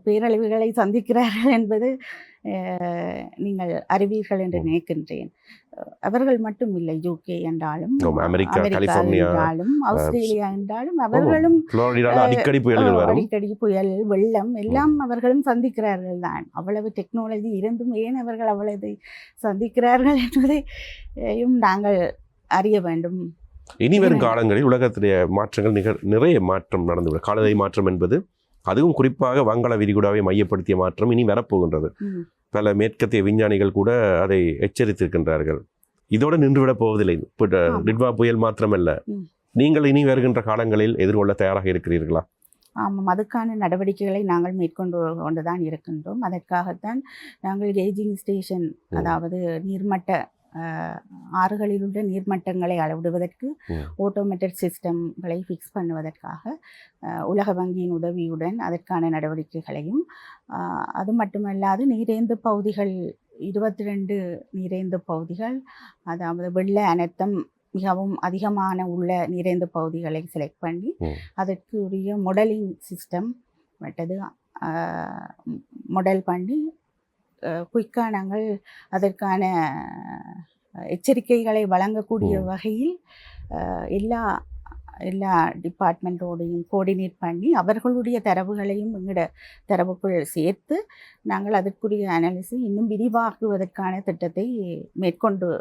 S2: பேரழிவுகளை சந்திக்கிறார்கள் என்பது நீங்கள் அறிவீர்கள் என்று நினைக்கின்றேன். அவர்கள் மட்டும் இல்லை, UK என்றாலும், அமெரிக்கா என்றாலும், ஆஸ்திரேலியா என்றாலும் அவர்களும் அடிக்கடி புயல், வெள்ளம் எல்லாம் அவர்களும் சந்திக்கிறார்கள் தான். அவ்வளவு டெக்னாலஜி இருந்தும் ஏன் அவர்கள் அவ்வளவு சந்திக்கிறார்கள் என்பதையும் நாங்கள் அறிய வேண்டும்.
S1: இனி வரும் காலங்களில் உலகத்துடைய மாற்றங்கள் நிறைய மாற்றம் நடந்துவிடும். காலநிலை மாற்றம் என்பது அதுவும் குறிப்பாக வங்காள விரிகுடாவை மையப்படுத்திய மாற்றம் இனி வரப்போகின்றது. பல மேற்கத்திய விஞ்ஞானிகள் கூட அதை எச்சரித்திருக்கின்றார்கள். இதோடு நின்றுவிடப் போவதில்லை. டிட்வா புயல் மாத்திரமல்ல, நீங்கள் இனி வருகின்ற காலங்களில் எதிர்கொள்ள தயாராக இருக்கிறீர்களா?
S2: ஆமாம், அதுக்கான நடவடிக்கைகளை நாங்கள் மேற்கொண்டு தான் இருக்கின்றோம். அதற்காகத்தான் நாங்கள் கேஜிங் ஸ்டேஷன், அதாவது நீர்மட்ட ஆறுகளில் உள்ள நீர்மட்டங்களை அளவிடுவதற்கு ஆட்டோமேட்டட் சிஸ்டம்களை ஃபிக்ஸ் பண்ணுவதற்காக உலக வங்கியின் உதவியுடன் அதற்கான நடவடிக்கைகளையும், அது மட்டுமல்லாது நீரேந்து பகுதிகள் 22 நீரேந்து பகுதிகள், அதாவது வெள்ள அனர்த்தம் மிகவும் அதிகமான உள்ள நீரேந்து பகுதிகளை செலக்ட் பண்ணி அதற்கு உரிய மாடலிங் சிஸ்டம் மற்றது மாடல் பண்ணி குயிக்காக நாங்கள் அதற்கான எச்சரிக்கைகளை வழங்கக்கூடிய வகையில் எல்லா டிபார்ட்மெண்ட்டோடையும் கோஆர்டினேட் பண்ணி அவர்களுடைய தரவுகளையும் எங்களோட தரவுக்குள் சேர்த்து நாங்கள் அதற்குரிய அனாலிசிஸ் இன்னும் விரிவாக்குவதற்கான திட்டத்தை மேற்கொண்டு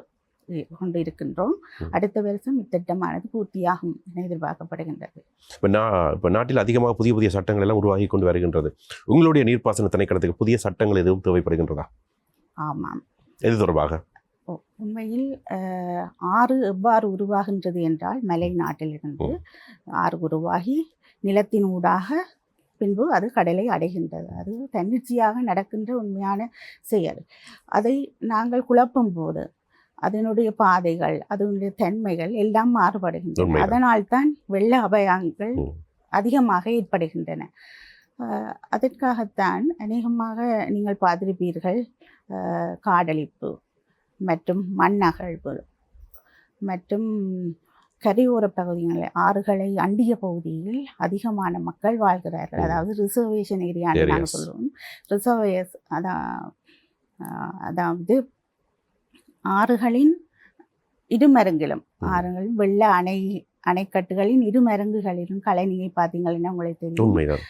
S2: இருக்கின்றோம். அடுத்த வருஷம் இத்திட்டமானது பூர்த்தியாகும் என எதிர்பார்க்கப்படுகின்றது.
S1: இப்போ நாட்டில் அதிகமாக புதிய புதிய சட்டங்கள் எல்லாம் உருவாகி கொண்டு வருகின்றது. உங்களுடைய நீர்ப்பாசன திணைக்களத்துக்கு புதிய சட்டங்கள் எதுவும் தேவைப்படுகின்றதா?
S2: ஆமாம்.
S1: எது தொடர்பாக?
S2: உண்மையில் ஆறு எவ்வாறு உருவாகின்றது என்றால், மலை நாட்டிலிருந்து ஆறு உருவாகி நிலத்தின் ஊடாக பின்பு அது கடலை அடைகின்றது. அது தன்னிச்சையாக நடக்கின்ற உண்மையான செயல். அதை நாங்கள் குழப்பும் போது அதனுடைய பாதைகள், அதனுடைய தன்மைகள் எல்லாம் மாறுபடுகின்றன. அதனால்தான் வெள்ள அபாயங்கள் அதிகமாக ஏற்படுகின்றன. அதற்காகத்தான் அநேகமாக நீங்கள் பார்த்திருப்பீர்கள், காடழிப்பு மற்றும் மண் அகழ்வு மற்றும் கரையோர பகுதிகளில் ஆறுகளை அண்டிய பகுதியில் அதிகமான மக்கள் வாழ்கிறார்கள். அதாவது ரிசர்வேஷன் ஏரியான்னு நாங்கள் சொல்லுவோம். ரிசர்வேஸ் அதாவது ஆறுகளின் இருமருங்கிலும், ஆறுகளின் வெள்ள அணைக்கட்டுகளின் இருமருங்குகளிலும் கழனியை பார்த்தீங்கன்னா உங்களுக்கு தெரியும்.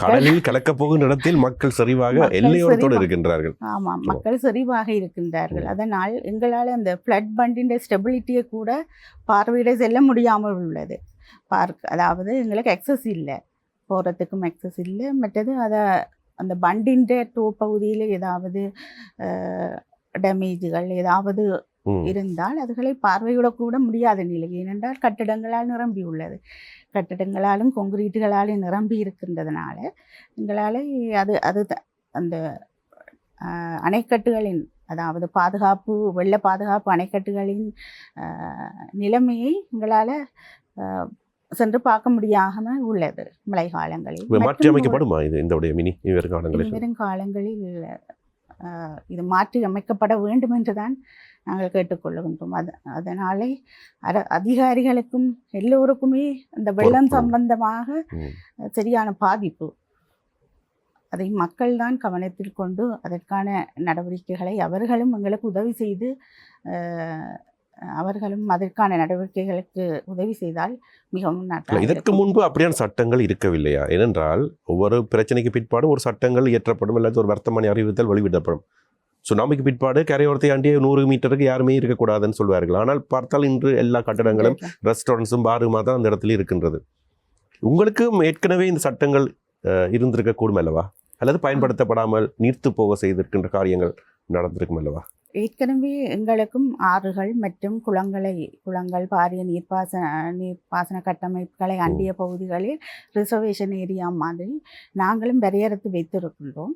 S1: கடலில் கலக்க போகும் இடத்தில் மக்கள் சரிவாக எல்லையோரத்தோடு இருக்கின்றார்கள்.
S2: ஆமாம், மக்கள் சரிவாக இருக்கின்றார்கள். அதனால் எங்களால் அந்த ஃப்ளட் பண்டின் ஸ்டெபிலிட்டியை கூட பார்வையிட செல்ல முடியாமல் உள்ளது. அதாவது எங்களுக்கு அக்சஸ் இல்லை, போகிறதுக்கும் அக்சஸ் இல்லை. மற்றது அந்த பண்டின் பகுதியில் ஏதாவது டேமேஜுகள் ஏதாவது இருந்தால் அதுகளை பார்வையிடக்கூட முடியாத நிலை. ஏனென்றால் கட்டிடங்களால் நிரம்பி உள்ளது. கட்டிடங்களாலும் கொங்கிரீட்டுகளாலும் நிரம்பி இருக்கின்றதுனால எங்களால் அது அந்த அணைக்கட்டுகளின், அதாவது வெள்ள பாதுகாப்பு அணைக்கட்டுகளின் நிலைமையை எங்களால் சென்று பார்க்க முடியாமல் உள்ளது மழை காலங்களில்.
S1: மாற்றி அமைக்கப்படுமா இது இந்த மினி இவர் காலங்களில்?
S2: வரும் காலங்களில் இது மாற்றி அமைக்கப்பட வேண்டும் என்றுதான் நாங்கள் கேட்டுக்கொள்ளுகின்றோம். அதனாலே அதிகாரிகளுக்கும் எல்லோருக்குமே அந்த வெள்ளம் சம்பந்தமாக சரியான பாதிப்பு, அதை மக்கள் தான் கவனத்தில் கொண்டு அதற்கான நடவடிக்கைகளை அவர்களும் எங்களுக்கு உதவி செய்து அவர்களும் அதற்கான நடவடிக்கைகளுக்கு உதவி செய்தால் மிகவும் நன்றாக.
S1: இதற்கு முன்பு அப்படியான சட்டங்கள் இருக்கவில்லையா? ஏனென்றால் ஒவ்வொரு பிரச்சனைக்கு பிற்பாடு ஒரு சட்டங்கள் இயற்றப்படும், இல்லாத ஒரு வர்த்தமானி அறிவித்தல் வெளியிடப்படும். சுனாமிக்கு பிற்பாடு கரையோரத்தை ஆண்டிய 100 மீட்டருக்கு யாருமே இருக்கக்கூடாதுன்னு சொல்வார்கள். ஆனால் பார்த்தால் இன்று எல்லா கட்டடங்களும் ரெஸ்டாரண்ட்ஸும் பாருமா தான் அந்த இடத்துல இருக்கின்றது. உங்களுக்கும் ஏற்கனவே இந்த சட்டங்கள் இருந்திருக்க கூடும் அல்லவா? அல்லது பயன்படுத்தப்படாமல் நீர்த்து போக செய்திருக்கின்ற காரியங்கள் நடந்திருக்கும் அல்லவா?
S2: ஏற்கனவே எங்களுக்கும் ஆறுகள் மற்றும் குளங்கள் பாரிய நீர்ப்பாசன கட்டமைப்புகளை அண்டிய பகுதிகளில் ரிசர்வேஷன் ஏரியா மாதிரி நாங்களும் வரையறுத்து வைத்திருக்கின்றோம்.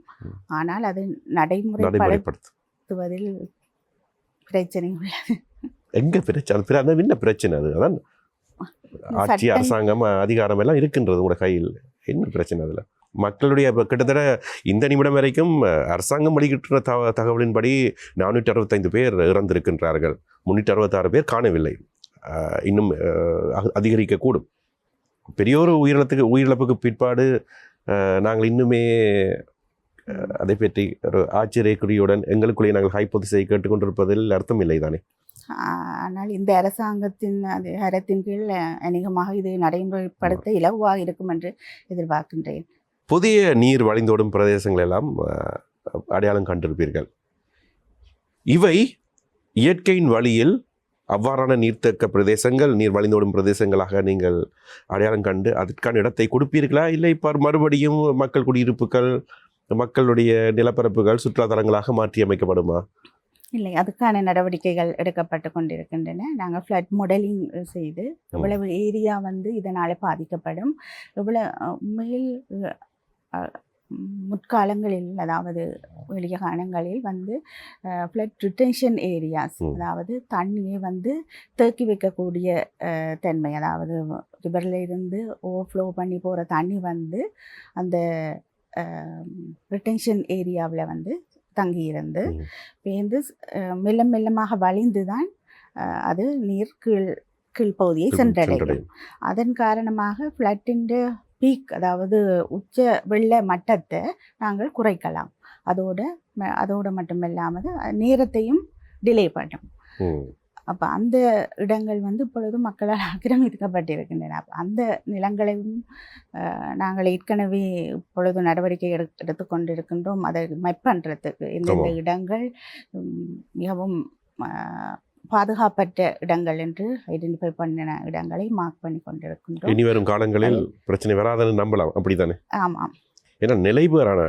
S2: ஆனால் அது நடைமுறைப்படுத்துவதில் பிரச்சனை உள்ளது.
S1: எங்க பிரச்சனை? என்ன பிரச்சனை? அது அதான் ஆட்சி அரசாங்கம் அதிகாரம் எல்லாம் இருக்கின்றது உங்களோட கையில். என்ன பிரச்சனை அதில்? மக்களுடைய கிட்டத்தட்ட இந்த நிமிடம் வரைக்கும் அரசாங்கம் வெளியிட்ட தகவலின்படி 465 பேர் இறந்திருக்கின்றார்கள், 366 பேர் காணவில்லை. இன்னும் அதிகரிக்கக்கூடும். பெரியோரு உயிரிழப்புக்கு பிற்பாடு நாங்கள் இன்னுமே அதை பற்றி ஒரு ஆச்சரியக்குறியுடன் எங்களுக்குள்ளே நாங்கள் ஹைப்போதிஸை கேட்டுக்கொண்டிருப்பதில் அர்த்தம் இல்லை தானே?
S2: ஆனால் இந்த அரசாங்கத்தின் அதிகாரத்தின் கீழ் அநேகமாக இது நடைமுறைப்படுத்த இலகுவாக இருக்கும் என்று எதிர்பார்க்கின்றேன்.
S1: புதிய நீர் வழிந்தோடும் பிரதேசங்கள் எல்லாம் அடையாளம் கண்டிருப்பீர்கள். இவை இயற்கையின் வழியில் அவ்வாறான நீர்த்தக்க பிரதேசங்கள், நீர் வழிந்தோடும் பிரதேசங்களாக நீங்கள் அடையாளம் கண்டு அதற்கான இடத்தை கொடுப்பீர்களா? இல்லை இப்போ மறுபடியும் மக்கள் குடியிருப்புகள், மக்களுடைய நிலப்பரப்புகள் சுற்றுலாத்தலங்களாக மாற்றி அமைக்கப்படுமா?
S2: இல்லை, அதுக்கான நடவடிக்கைகள் எடுக்கப்பட்டு கொண்டிருக்கின்றன. நாங்கள் ஃப்ளட் மாடலிங் செய்து எவ்வளவு ஏரியா இதனால் பாதிக்கப்படும், எவ்வளவு உண்மையில் முற்காலங்களில் அதாவது வெளிய காலங்களில் ஃப்ளட் ரிட்டென்ஷன் ஏரியாஸ், அதாவது தண்ணியை தேக்கி வைக்கக்கூடிய தன்மை, அதாவது ரிவரில் இருந்து ஓவர்ஃப்ளோ பண்ணி போகிற தண்ணி அந்த ரிட்டென்ஷன் ஏரியாவில் தங்கியிருந்து பேர்ந்து மெல்ல மெல்லமாக வழிந்து தான் அது நீர் கீழ்ப்பகுதியை சென்றடையும். அதன் காரணமாக ஃப்ளட்டின் பீக், அதாவது உச்ச வெள்ள மட்டத்தை நாங்கள் குறைக்கலாம். அதோடு மட்டுமில்லாமல் நேரத்தையும் டிலே பண்ணும். அப்போ அந்த இடங்கள் இப்பொழுது மக்களால் ஆக்கிரமிக்கப்பட்டிருக்கின்றன. அந்த நிலங்களையும் நாங்கள் ஏற்கனவே இப்பொழுது நடவடிக்கை எடுத்துக்கொண்டிருக்கின்றோம். அதை மேப் பண்ணுறதுக்கு எந்தெந்த இடங்கள் மிகவும் பாதுகாப்பற்ற இடங்கள் என்று ஐடென்டிஃபை பண்ணின இடங்களை மார்க் பண்ணி கொண்டிருக்கின்றோம்.
S1: இனி வரும் காலங்களில் பிரச்சனை வராதுன்னு நம்பலாம், அப்படித்தானே?
S2: ஆமாம்.
S1: ஏன்னா நிலைபெறான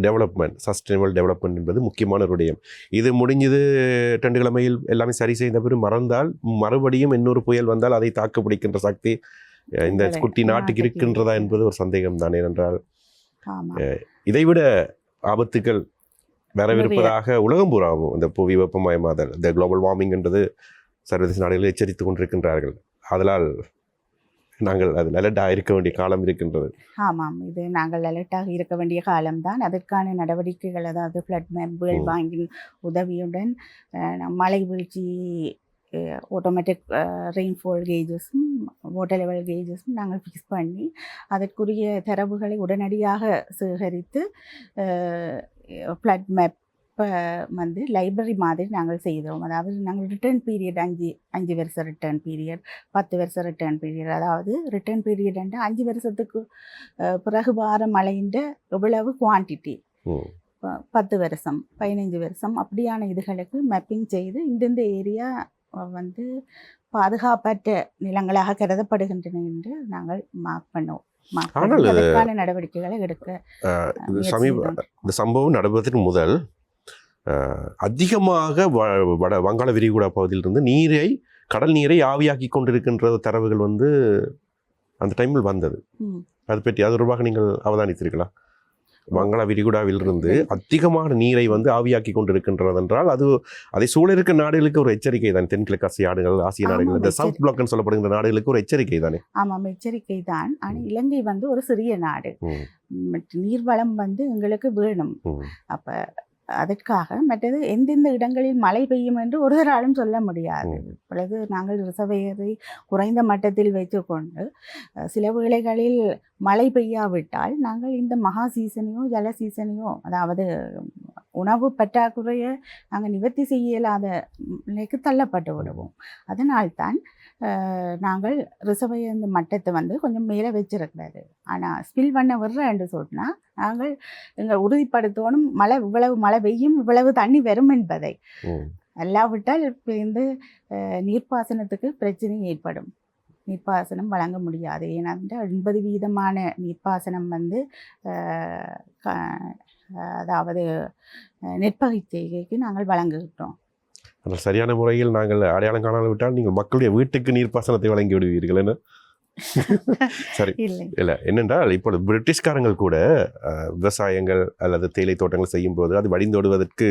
S1: டெவலப்மெண்ட், சஸ்டைனபிள் டெவலப்மெண்ட் என்பது முக்கியமான ஒரு விடயம். இது முடிஞ்சது 2 கிழமையில் எல்லாமே சரி செய்த பிறகு மறந்தால் மறுபடியும் இன்னொரு புயல் வந்தால் அதை தாக்கு பிடிக்கின்ற சக்தி இந்த குட்டி நாட்டுக்கு இருக்கின்றதா என்பது ஒரு சந்தேகம் தான். ஏனென்றால் இதைவிட ஆபத்துக்கள் வரவிருப்பதாக உலகம் பூராவும் இந்த புவி வெப்பமயமாதல், இந்த குளோபல் வார்மிங் என்றது சர்வதேச நாடுகளில் எச்சரித்து கொண்டிருக்கின்றார்கள். அதனால் நாங்கள் அது அலர்ட்டாக இருக்க வேண்டிய காலம் இருக்கின்றது.
S2: ஆமாம், இது நாங்கள் அலர்ட்டாக இருக்க வேண்டிய காலம்தான். அதற்கான நடவடிக்கைகள், அதாவது ஃப்ளட் மேப் வேர்ல்ட் பேங்கின் உதவியுடன் மழை வீழ்ச்சி ஆட்டோமேட்டிக் ரெயின்ஃபால் கேஜஸும் வாட்டர் லெவல் கேஜஸும் நாங்கள் ஃபிக்ஸ் பண்ணி அதற்குரிய தரவுகளை உடனடியாக சேகரித்து ஃப்ளட் மேப் லைப்ரரி மாதிரி நாங்கள் செய்தோம். அதாவது நாங்கள் ரிட்டர்ன் பீரியட் 5 வருஷம் ரிட்டர்ன் பீரியட், 10 வருஷம் ரிட்டர்ன் பீரியட், அதாவது ரிட்டர்ன் பீரியட் 5 வருஷத்துக்கு பிறகு வார மழையின் எவ்வளவு குவான்டிட்டி, 10 வருஷம் 15 வருஷம் அப்படியான இதுகளுக்கு மேப்பிங் செய்து இந்தந்த ஏரியா பாதுகாப்பற்ற நிலங்களாக கருதப்படுகின்றன என்று நாங்கள் மார்க் பண்ணோம். அதற்கான நடவடிக்கைகளை எடுக்க
S1: இந்த சம்பவம் நடப்பதற்கு முதல் அதிகமாக வங்காள விரிகுடா பகுதியிலிருந்து கடல் நீரை ஆவியாக்கி கொண்டிருக்கின்ற தரவுகள் அந்த டைமில் வந்தது. அது பற்றி அது தொடர்பாக நீங்கள் அவதானித்தீர்களா? வங்களா விரிகுடாவிலிருந்து அதிகமான நீரை வந்து ஆவியாக்கி கொண்டிருக்கின்றது என்றால் அது அதை சூழ இருக்க நாடுகளுக்கு ஒரு எச்சரிக்கை தான். தென்கிழக்கு ஆசிய நாடுகள், ஆசிய நாடுகள், இந்த சவுத் பிளாக்னு சொல்லப்படுகின்ற நாடுகளுக்கு ஒரு எச்சரிக்கை தானே.
S2: ஆமாம், எச்சரிக்கை தான். ஆனால் இலங்கை வந்து ஒரு சிறிய நாடு, நீர்வளம் வந்து எங்களுக்கு வேணும். அப்ப அதற்காக மற்றது எந்தெந்த இடங்களில் மழை பெய்யும் என்று ஒரு நாளும் சொல்ல முடியாது. பிறகு நாங்கள் ரிசர்வேயரை குறைந்த மட்டத்தில் வைத்துக்கொண்டு சில வேளைகளில் மழை பெய்யாவிட்டால் நாங்கள் இந்த மகா சீசனையோ ஜல சீசனையோ, அதாவது உணவு பற்றாக்குறையை நாங்கள் நிவர்த்தி செய்ய இயலாத நிலைக்கு தள்ளப்பட்டு விடுவோம். அதனால்தான் நாங்கள் ரிசர்வேயர் இந்த மட்டத்தை வந்து கொஞ்சம் மேலே வச்சிருக்கிறது. ஆனால் ஸ்பில் பண்ண விடுறேன்னு சொன்னால் நாங்கள் எங்கள் உறுதிப்படுத்தணும் இவ்வளவு மழை பெய்யும், இவ்வளவு தண்ணி வரும் என்பதை. அல்லாவிட்டால் இந்த நீர்ப்பாசனத்துக்கு பிரச்சனை ஏற்படும். நீர்ப்பாசனம் வழங்க முடியாது. ஏனென்றால் 80% நீர்ப்பாசனம் வந்து அதாவது நெற்பயிற்சிக்கு நாங்கள் வழங்குகின்றோம்.
S1: ஆனால் சரியான முறையில் நாங்கள் அடையாளம் காணாவிட்டால் நீங்கள் மக்களுடைய வீட்டுக்கு நீர்ப்பாசனத்தை வழங்கி விடுவீர்கள் என்ன? சரி, இல்லை என்னென்றால் இப்பொழுது பிரிட்டிஷ்காரங்கள் கூட விவசாயங்கள் அல்லது தேயிலை தோட்டங்கள் செய்யும் போது அது வடிந்தோடுவதற்கு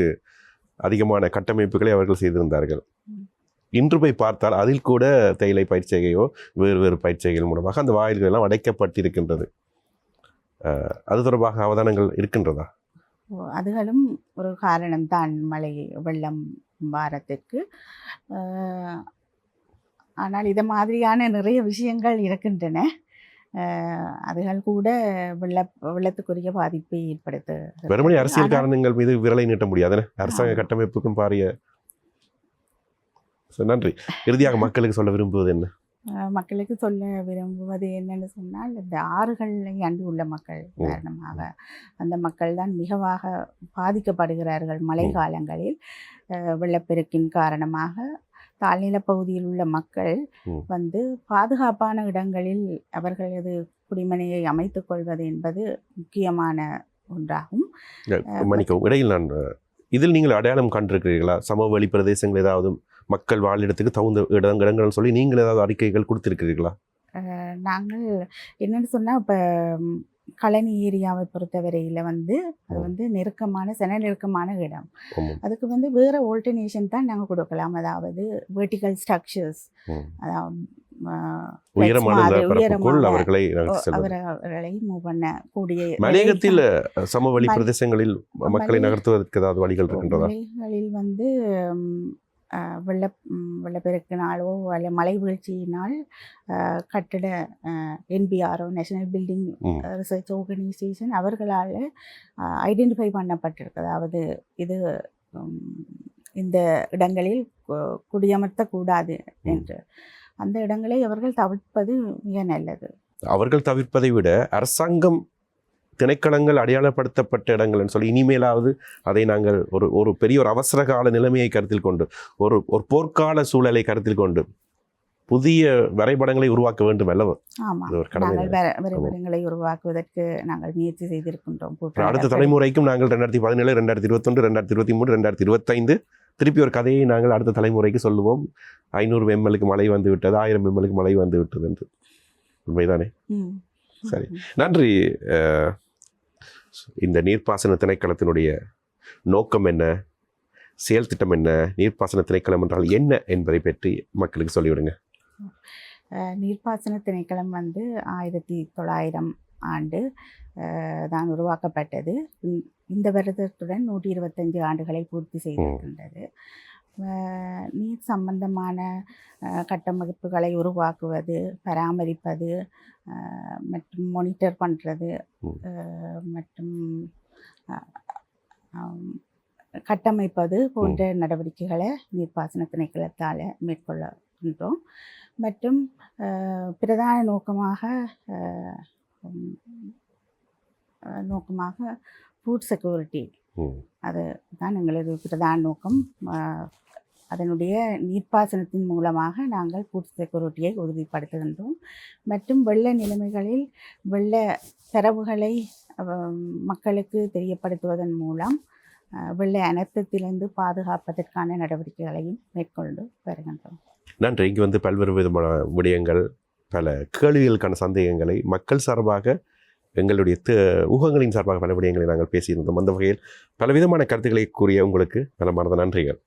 S1: அதிகமான கட்டமைப்புகளை அவர்கள் செய்திருந்தார்கள். இன்று போய் பார்த்தால் அதில் கூட தேயிலை பயிற்சிகையோ வேறு வேறு பயிற்சிகள் மூலமாக அந்த வாயில்கள் எல்லாம் அடைக்கப்பட்டிருக்கின்றது. அது தொடர்பாக அவதானங்கள் இருக்கின்றதா?
S2: அதுகளும் ஒரு காரணம்தான் மழை வெள்ளம் வாரத்திற்கு. ஆனால் இது மாதிரியான நிறைய விஷயங்கள் இருக்கின்றன. அதுகள் கூட வெள்ளத்துக்குரிய பாதிப்பை ஏற்படுத்து.
S1: வெறுமனே அரசியல் காரணங்கள் மீது விரலை நீட்ட முடியாது. அரசாங்க கட்டமைப்புக்கும் பாரிய. நன்றி. இறுதியாக மக்களுக்கு சொல்ல விரும்புவது என்ன?
S2: மக்களுக்கு சொல்ல விரும்புவது என்னன்னு சொன்னால், இந்த ஆறுகளை அண்டி உள்ள மக்கள் காரணமாக அந்த மக்கள் தான் மிகவாக பாதிக்கப்படுகிறார்கள். மழை காலங்களில் வெள்ளப்பெருக்கின் காரணமாக தாழ்நில பகுதியில் உள்ள மக்கள் வந்து பாதுகாப்பான இடங்களில் அவர்களது குடிமனையை அமைத்துக் கொள்வது என்பது முக்கியமான ஒன்றாகும்.
S1: மன்னிக்கவும், இடையில் நான் இதில் நீங்கள் அடையாளம் கண்டிருக்கிறீர்களா? சமவெளி பிரதேசங்கள் ஏதாவது மக்கள் வாழிடத்துக்கு தகுந்த இடங்கள் சொல்லி நீங்கள் ஏதாவது அறிக்கைகள் கொடுத்திருக்கிறீர்களா?
S2: நாங்கள் என்னென்னு சொன்னால், இப்போ கழனி ஏரியாவை பொறுத்தவரையில் வந்து அது வந்து நெருக்கமான இடம். அதுக்கு வந்து வேறு ஆல்டர்னேஷன் தான் நாங்கள் கொடுக்கலாம். அதாவது வெர்டிக்கல் ஸ்ட்ரக்சர்ஸ், அதாவது அவர்களை மூவ் பண்ண கூடிய
S1: மலையகத்தில் சமவெளி பிரதேசங்களில் மக்களை நகர்த்துவதற்கு ஏதாவது வழிகள் இருக்கின்றதா?
S2: வழிகளில் வந்து வெள்ளப்பெருக்கினாலோ அல்ல மழை வீழ்ச்சியினால் கட்டிட NBRO national building research organisation அவர்களால் ஐடென்டிஃபை பண்ணப்பட்டிருக்கு. அதாவது இது இந்த இடங்களில் குடியமர்த்தக்கூடாது என்று. அந்த இடங்களை அவர்கள் தவிர்ப்பது மிக நல்லது. அவர்கள்
S1: தவிர்ப்பதை விட அரசாங்கம் திணைக்களங்கள் அடையாளப்படுத்தப்பட்ட இடங்கள்னு சொல்லி இனிமேலாவது அதை நாங்கள் ஒரு பெரிய ஒரு அவசர கால நிலைமையை கருத்தில் கொண்டு ஒரு போர்க்கால சூழலை கருத்தில் கொண்டு புதிய வரைபடங்களை உருவாக்க வேண்டும் அல்லவா?
S2: வரைபடங்களை உருவாக்குவதற்கு நாங்கள் முயற்சி செய்திருக்கின்றோம்.
S1: அடுத்த தலைமுறைக்கும் நாங்கள் 2017, 2021, 2023, 2025 திருப்பி ஒரு கதையை நாங்கள் அடுத்த தலைமுறைக்கு சொல்லுவோம். 500 ml மழை வந்து விட்டது, 1000 ml மழை வந்து விட்டது என்று. உண்மைதானே? சரி, நன்றி. இந்த நீர்ப்பாசன திணைக்களத்தினுடைய நோக்கம் என்ன, செயல் திட்டம் என்ன, நீர்ப்பாசன திணைக்களம் என்றால் என்ன என்பதை பற்றி மக்களுக்கு சொல்லிவிடுங்க.
S2: நீர்ப்பாசன திணைக்களம் வந்து 1900 ஆண்டு தான் உருவாக்கப்பட்டது. இந்த வருடத்துடன் 125 ஆண்டுகளை பூர்த்தி செய்திருக்கின்றது. நீர் சம்பந்தமான கட்டமைப்புகளை உருவாக்குவது, பராமரிப்பது மற்றும் மானிட்டர் பண்ணுறது மற்றும் கட்டமைப்பது போன்ற நடவடிக்கைகளை நீர்ப்பாசன திணைக்களத்தால் மேற்கொள்கின்றோம். மற்றும் பிரதான நோக்கமாக ஃபுட் செக்யூரிட்டி, அது தான் எங்களது பிரதான நோக்கம். அதனுடைய நீர்ப்பாசனத்தின் மூலமாக நாங்கள் ஃபுட் செக்யூரிட்டியை உறுதிப்படுத்துகின்றோம். மற்றும் வெள்ள நிலைமைகளில் வெள்ள தரவுகளை மக்களுக்கு தெரியப்படுத்துவதன் மூலம் வெள்ள அனர்த்தத்திலிருந்து பாதுகாப்பதற்கான நடவடிக்கைகளையும் மேற்கொண்டு வருகின்றோம்.
S1: நன்றி. இங்கு வந்து பல்வேறு விதமான விடயங்கள், பல கேள்விகளுக்கான சந்தேகங்களை மக்கள் சார்பாக எங்களுடைய ஊகங்களின் சார்பாக பல விடயங்களை நாங்கள் பேசியிருந்தோம். அந்த வகையில் பலவிதமான கருத்துக்களை கூறிய உங்களுக்கு மனமார்ந்த நன்றிகள்.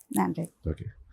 S2: நன்றி.
S1: ஓகே.